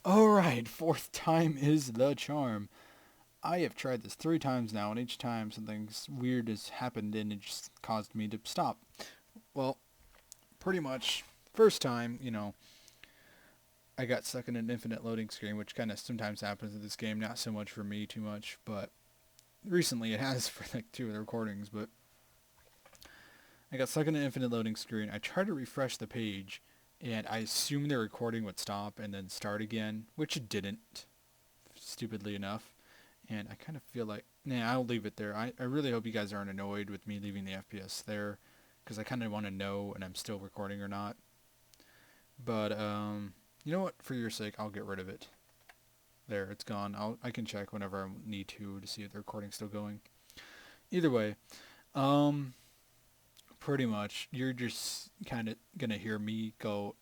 Alright, fourth time is the charm. I have tried this 3 times now, and each time something weird has happened and it just caused me to stop. Well, pretty much, first time, I got stuck in an infinite loading screen, which kind of sometimes happens in this game. Not so much for me, too much, but recently it has for like 2 of the recordings, but I got stuck in an infinite loading screen. I tried to refresh the page, and I assumed the recording would stop and then start again, which it didn't, stupidly enough. And I kind of feel like, nah, I'll leave it there. I really hope you guys aren't annoyed with me leaving the FPS there, because I kind of want to know and I'm still recording or not. But, you know what? For your sake, I'll get rid of it. There, it's gone. I can check whenever I need to see if the recording's still going. Either way, um, pretty much, you're just kind of gonna hear me go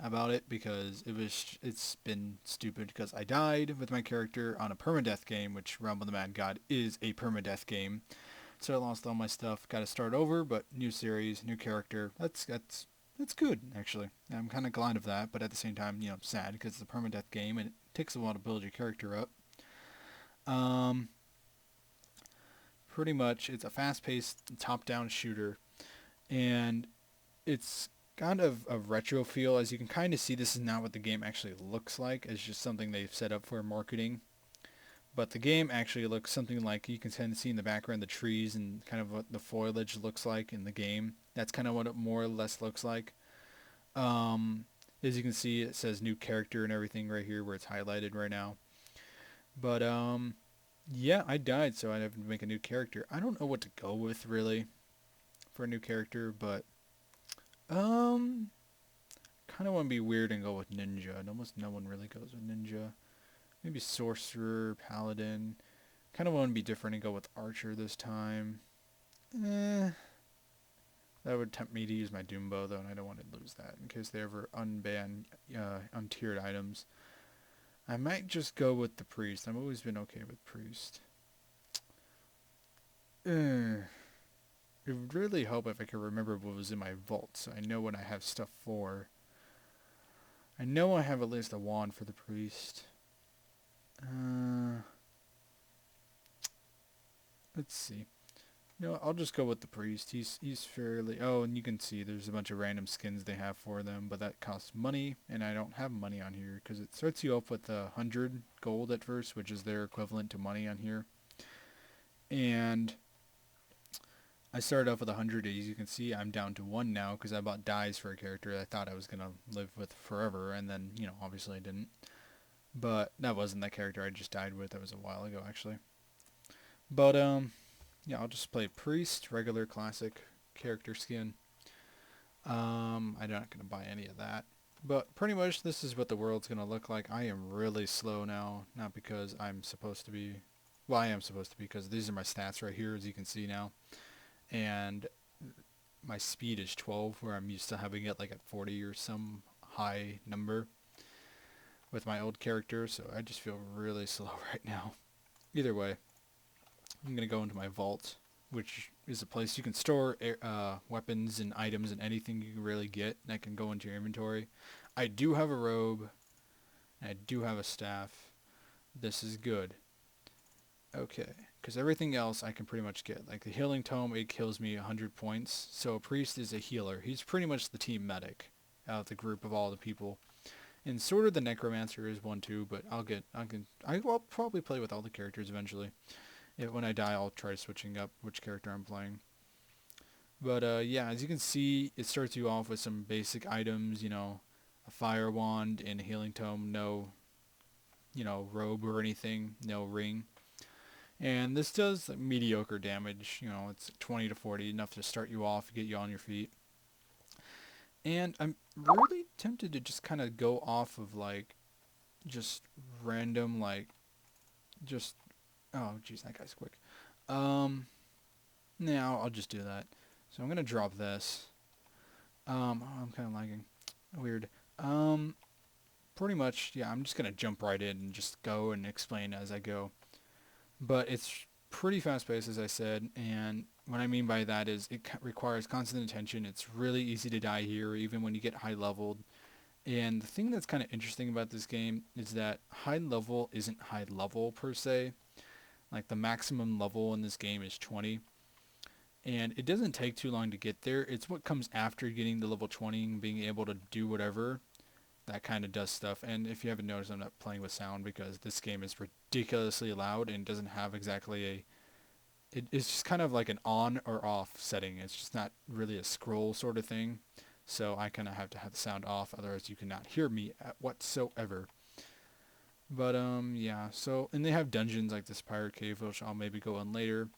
about it because it's been stupid because I died with my character on a permadeath game, which Realm of the Mad God is a permadeath game. So I lost all my stuff, got to start over, but new series, new character. That's good actually. I'm kind of glad of that, but at the same time, sad because it's a permadeath game and it takes a while to build your character up. Um, Pretty much, it's a fast-paced top-down shooter and it's kind of a retro feel. As you can kind of see, this is not what the game actually looks like. It's just something they've set up for marketing. But the game actually looks something like you can kind of see in the background the trees and kind of what the foliage looks like in the game. That's kind of what it more or less looks like. Um, as you can see, it says new character and everything right here where it's highlighted right now. But yeah, I died, so I'd have to make a new character. I don't know what to go with really for a new character, but um, kind of want to be weird and go with ninja. And almost no one really goes with ninja. Maybe sorcerer, paladin. Kind of want to be different and go with archer this time. Eh, that would tempt me to use my doombow though, and I don't want to lose that in case they ever unban untiered items. I might just go with the priest. I've always been okay with priest. It would really help if I could remember what was in my vault, so I know what I have stuff for. I know I have at least a wand for the priest. Uh, let's see. I'll just go with the priest. He's fairly. Oh, and you can see there's a bunch of random skins they have for them, but that costs money, and I don't have money on here because it starts you off with 100 gold at first, which is their equivalent to money on here. And I started off with 100. As you can see, I'm down to 1 now because I bought dyes for a character I thought I was gonna live with forever, and then obviously I didn't. But that wasn't that character I just died with. That was a while ago actually. But yeah, I'll just play priest, regular classic character skin. I'm not gonna buy any of that. But pretty much this is what the world's gonna look like. I am really slow now, not because I'm supposed to be. Well, I am supposed to be because these are my stats right here, as you can see now. And my speed is 12, where I'm used to having it like at 40 or some high number with my old character. So I just feel really slow right now. Either way, I'm going to go into my vault, which is a place you can store weapons and items and anything you can really get that can go into your inventory. I do have a robe, and I do have a staff. This is good. Okay, because everything else I can pretty much get. Like the healing tome, it kills me 100 points. So a priest is a healer. He's pretty much the team medic out of the group of all the people. And sort of the necromancer is one too, but I'll probably play with all the characters eventually. When I die, I'll try switching up which character I'm playing. But yeah, as you can see, it starts you off with some basic items, a fire wand and a healing tome, no, robe or anything, no ring. And this does mediocre damage, it's 20 to 40, enough to start you off, get you on your feet. And I'm really tempted to just kind of go off of just random, just, oh jeez, that guy's quick. Now I'll just do that. So I'm gonna drop this. Oh, I'm kind of lagging. Weird. Pretty much, yeah, I'm just gonna jump right in and just go and explain as I go. But it's pretty fast-paced, as I said, and what I mean by that is it requires constant attention. It's really easy to die here, even when you get high-leveled, And the thing that's kind of interesting about this game is that high level isn't high level per se. Like the maximum level in this game is 20. And it doesn't take too long to get there. It's what comes after getting to level 20 and being able to do whatever that kind of does stuff. And if you haven't noticed, I'm not playing with sound because this game is ridiculously loud and doesn't have exactly a... It's just kind of like an on or off setting. It's just not really a scroll sort of thing. So I kind of have to have the sound off, otherwise you cannot hear me whatsoever. But yeah, so, and they have dungeons like this pirate cave, which I'll maybe go on later.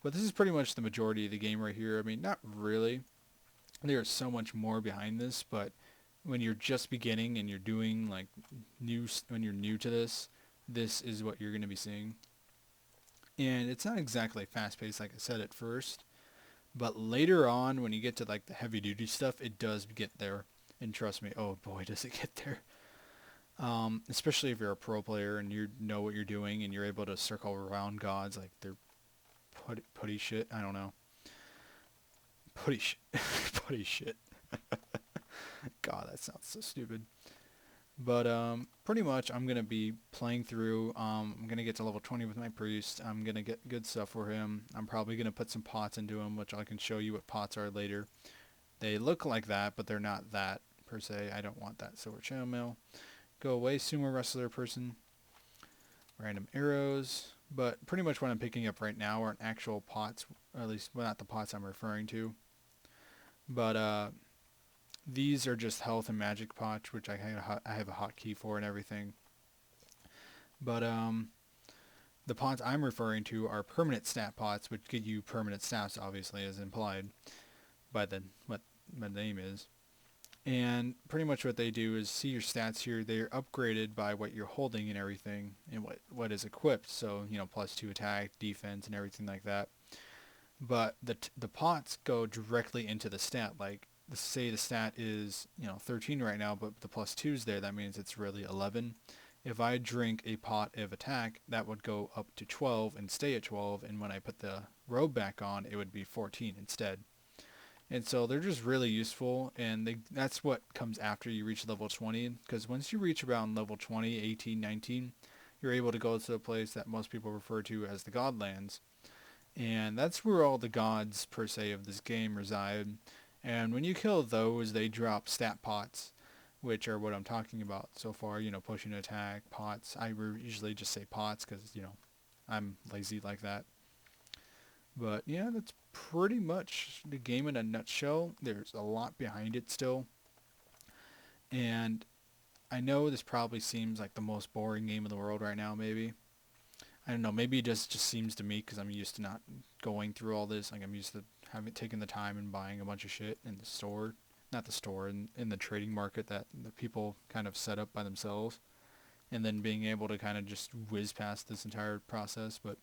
But this is pretty much the majority of the game right here. I mean, not really. There's so much more behind this, but when you're just beginning and you're doing like when you're new to this, this is what you're going to be seeing. And it's not exactly fast paced like I said at first, but later on when you get to like the heavy duty stuff, it does get there. And trust me, oh boy, does it get there. Especially if you're a pro player and you know what you're doing and you're able to circle around gods like they're putty shit. I don't know. Putty shit. Putty shit. God, that sounds so stupid. But pretty much I'm going to be playing through. I'm going to get to level 20 with my priest. I'm going to get good stuff for him. I'm probably going to put some pots into him, which I can show you what pots are later. They look like that, but they're not that per se. I don't want that silver channel mail. Go away, sumo wrestler person. Random arrows. But pretty much what I'm picking up right now aren't actual pots, or at least, well, not the pots I'm referring to. But these are just health and magic pots, which I have a hotkey for and everything. But the pots I'm referring to are permanent stat pots, which give you permanent stats, obviously, as implied by what the name is. And pretty much what they do is see your stats here. They're upgraded by what you're holding and everything, and what is equipped. So, you know, +2 attack, defense, and everything like that. But the pots go directly into the stat. Like, say the stat is, you know, 13 right now, but the +2's there. That means it's really 11. If I drink a pot of attack, that would go up to 12 and stay at 12. And when I put the robe back on, it would be 14 instead. And so they're just really useful, and that's what comes after you reach level 20, because once you reach around level 20, 18, 19, you're able to go to a place that most people refer to as the Godlands. And that's where all the gods, per se, of this game reside. And when you kill those, they drop stat pots, which are what I'm talking about so far, you know, pushing attack, pots. I usually just say pots because, you know, I'm lazy like that. But yeah, that's pretty much the game in a nutshell. There's a lot behind it still. And I know this probably seems like the most boring game in the world right now, maybe. I don't know, maybe it just seems to me because I'm used to not going through all this. Like, I'm used to having taken the time and buying a bunch of shit in the store. Not the store, in the trading market that the people kind of set up by themselves. And then being able to kind of just whiz past this entire process. But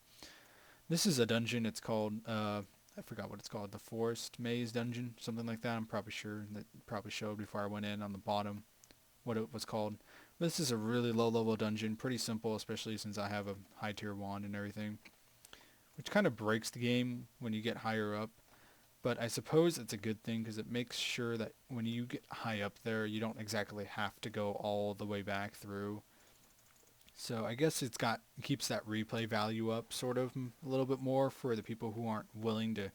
this is a dungeon. It's called, I forgot what it's called, the Forest Maze Dungeon, something like that. I'm probably sure that probably showed before I went in on the bottom what it was called. But this is a really low level dungeon, pretty simple, especially since I have a high tier wand and everything, which kind of breaks the game when you get higher up. But I suppose it's a good thing because it makes sure that when you get high up there, you don't exactly have to go all the way back through. So I guess it keeps that replay value up sort of a little bit more for the people who aren't willing to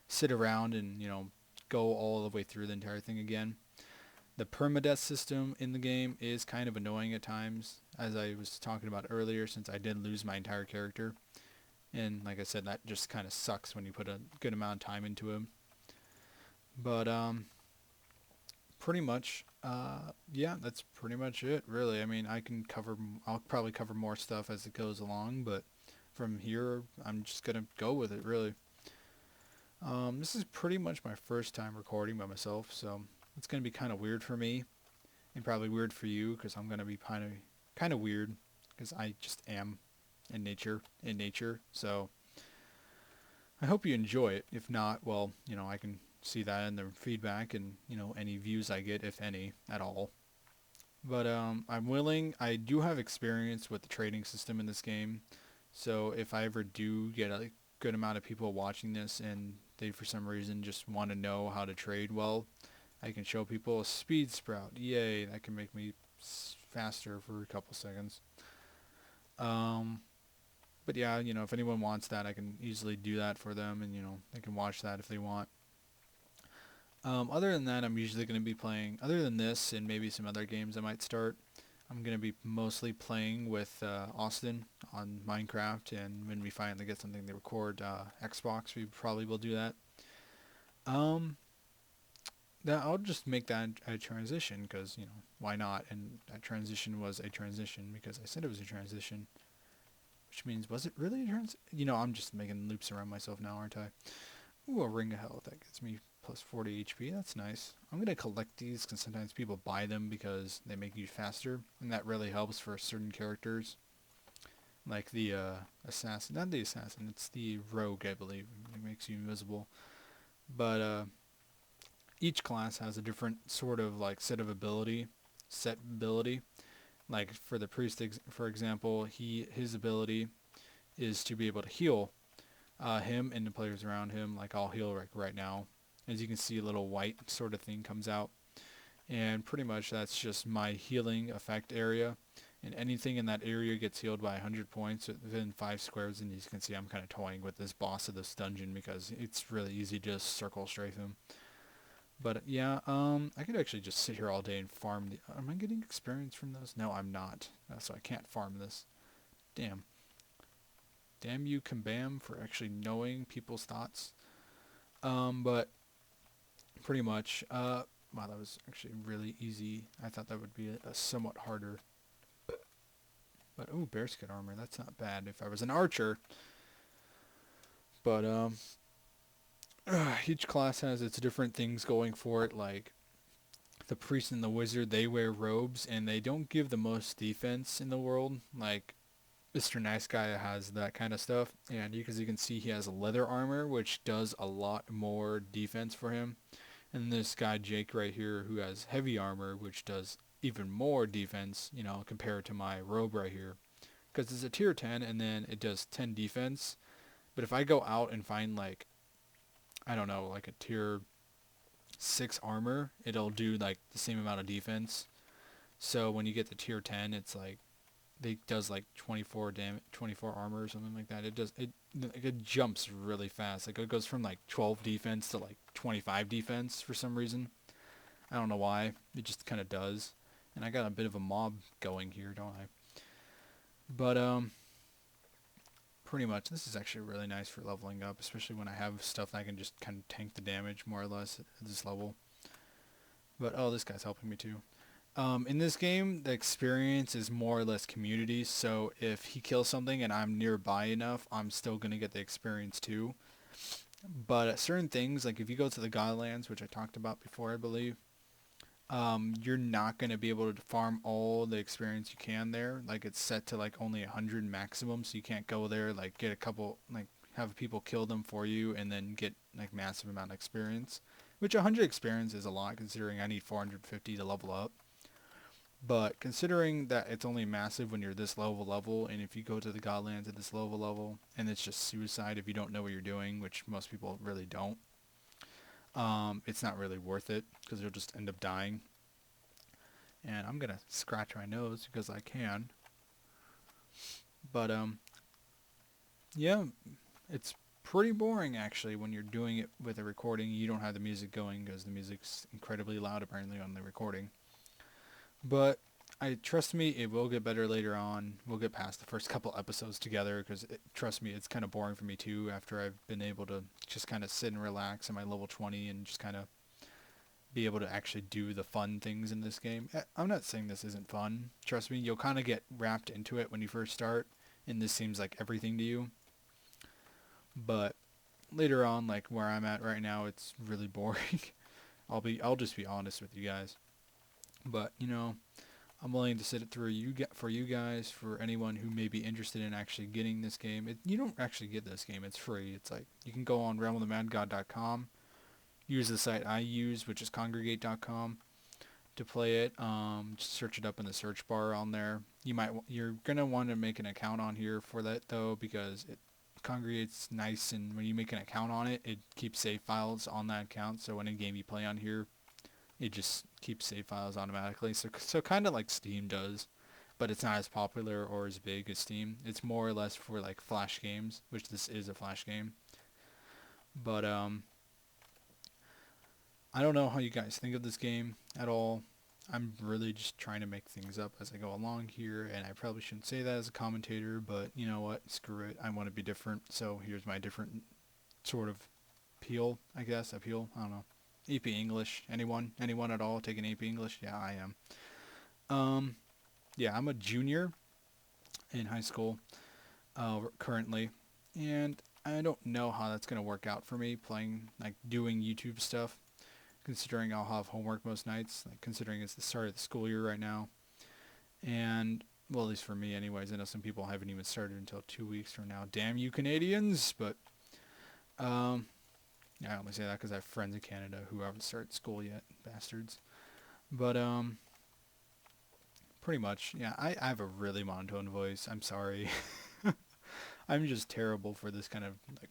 sit around and, you know, go all the way through the entire thing again. The permadeath system in the game is kind of annoying at times, as I was talking about earlier, since I did lose my entire character. And like I said, that just kind of sucks when you put a good amount of time into him. But pretty much, yeah, that's pretty much it, really. I mean, I'll probably cover more stuff as it goes along, but from here, I'm just gonna go with it, really. This is pretty much my first time recording by myself, so it's gonna be kind of weird for me, and probably weird for you, because I'm gonna be kind of weird, because I just am in nature. So I hope you enjoy it. If not, well, you know, I can see that in the feedback and, you know, any views I get, if any, at all. But I'm willing. I do have experience with the trading system in this game, so if I ever do get a good amount of people watching this and they for some reason just want to know how to trade well, I can show people a speed sprout. Yay, that can make me faster for a couple seconds. But yeah, if anyone wants that, I can easily do that for them, and they can watch that if they want. Other than that, I'm usually going to be playing, other than this and maybe some other games I might start, I'm going to be mostly playing with Austin on Minecraft, and when we finally get something to record Xbox, we probably will do that. I'll just make that a transition, because, why not? And that transition was a transition because I said it was a transition, which means, was it really a transition? I'm just making loops around myself now, aren't I? Ooh, a ring of health. That gets me plus 40 HP. That's nice. I'm going to collect these because sometimes people buy them because they make you faster, and that really helps for certain characters. Like the assassin. Not the assassin, it's the rogue, I believe. It makes you invisible. But each class has a different sort of like set ability. Like for the priest, for example, his ability is to be able to heal him and the players around him. Like I'll heal right now. As you can see, a little white sort of thing comes out. And pretty much that's just my healing effect area. And anything in that area gets healed by 100 points within 5 squares. And as you can see, I'm kind of toying with this boss of this dungeon because it's really easy to just circle strafe him. But yeah, I could actually just sit here all day and farm the... Am I getting experience from those? No, I'm not. So I can't farm this. Damn. Damn you, Kabam, for actually knowing people's thoughts. But pretty much, wow, that was actually really easy. I thought that would be a somewhat harder. But, oh, bearskin armor, that's not bad if I was an archer. But, each class has its different things going for it, like the priest and the wizard, they wear robes, and they don't give the most defense in the world. Like, Mr. Nice Guy has that kind of stuff, and as you can see, he has leather armor, which does a lot more defense for him. And this guy, Jake, right here, who has heavy armor, which does even more defense, compared to my robe right here. Because it's a tier 10, and then it does 10 defense. But if I go out and find, like, I don't know, like a tier 6 armor, it'll do, like, the same amount of defense. So when you get the tier 10, it's like, it does like 24 armor or something like that. It jumps really fast. Like it goes from like 12 defense to like 25 defense for some reason. I don't know why. It just kind of does. And I got a bit of a mob going here, don't I? But pretty much this is actually really nice for leveling up, especially when I have stuff that I can just kind of tank the damage more or less at this level. But oh, this guy's helping me too. In this game, the experience is more or less community, so if he kills something and I'm nearby enough, I'm still going to get the experience too. But at certain things, like if you go to the Godlands, which I talked about before, I believe, you're not going to be able to farm all the experience you can there. Like it's set to like only 100 maximum, so you can't go there, like get a couple, like have people kill them for you and then get like massive amount of experience. Which 100 experience is a lot considering I need 450 to level up. But considering that it's only massive when you're this low level, and if you go to the Godlands at this low level, and it's just suicide if you don't know what you're doing, which most people really don't, it's not really worth it, because you'll just end up dying. And I'm going to scratch my nose because I can. But, yeah, it's pretty boring, actually, when you're doing it with a recording. You don't have the music going, because the music's incredibly loud, apparently, on the recording. But trust me, it will get better later on. We'll get past the first couple episodes together because, trust me, it's kind of boring for me too after I've been able to just kind of sit and relax at my level 20 and just kind of be able to actually do the fun things in this game. I'm not saying this isn't fun. Trust me, you'll kind of get wrapped into it when you first start, and this seems like everything to you. But later on, like where I'm at right now, it's really boring. I'll just be honest with you guys. But, I'm willing to sit it through for you guys, for anyone who may be interested in actually getting this game. You don't actually get this game. It's free. It's like, you can go on realmofthemadgod.com, use the site I use, which is congregate.com, to play it. Just search it up in the search bar on there. You're going to want to make an account on here for that, though, because Congregate's nice, and when you make an account on it, it keeps save files on that account, so any game you play on here, It just keeps save files automatically. So kind of like Steam does, but it's not as popular or as big as Steam. It's more or less for like Flash games, which this is a Flash game. But I don't know how you guys think of this game at all. I'm really just trying to make things up as I go along here, and I probably shouldn't say that as a commentator, but you know what? Screw it. I want to be different, so here's my different sort of appeal, I guess. Appeal? I don't know. AP English. Anyone? Anyone at all taking AP English? Yeah, I am. Um, yeah, I'm a junior in high school currently, and I don't know how that's going to work out for me playing, like doing YouTube stuff, considering I'll have homework most nights, like considering it's the start of the school year right now. And, well, at least for me anyways, I know some people haven't even started until 2 weeks from now. Damn you Canadians! But, um, yeah, I only say that because I have friends in Canada who haven't started school yet, bastards. But, pretty much, yeah, I have a really monotone voice. I'm sorry. I'm just terrible for this kind of like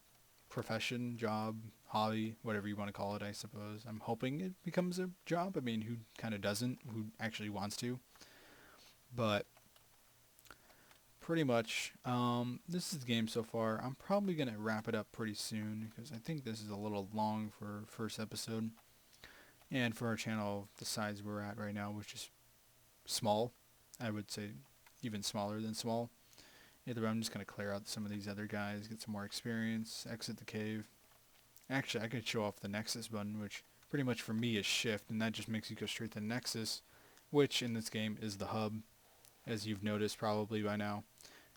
profession, job, hobby, whatever you want to call it, I suppose. I'm hoping it becomes a job. I mean, who kind of doesn't? Who actually wants to? But pretty much, this is the game so far. I'm probably going to wrap it up pretty soon because I think this is a little long for first episode. And for our channel, the size we're at right now, which is small, I would say even smaller than small. Either way, I'm just going to clear out some of these other guys, get some more experience, exit the cave. Actually, I could show off the Nexus button, which pretty much for me is shift, and that just makes you go straight to Nexus, which in this game is the hub, as you've noticed probably by now.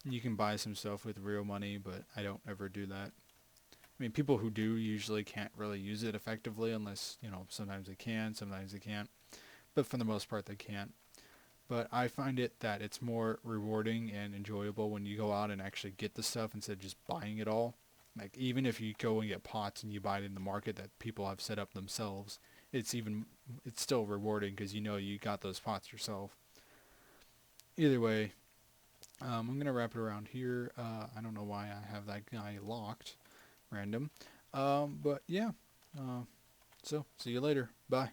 You can buy some stuff with real money, but I don't ever do that. I mean, people who do usually can't really use it effectively unless, sometimes they can, sometimes they can't. But for the most part, they can't. But I find it that it's more rewarding and enjoyable when you go out and actually get the stuff instead of just buying it all. Like, even if you go and get pots and you buy it in the market that people have set up themselves, it's still rewarding because you got those pots yourself. Either way, I'm going to wrap it around here. I don't know why I have that guy locked. Random. But yeah. So, see you later. Bye.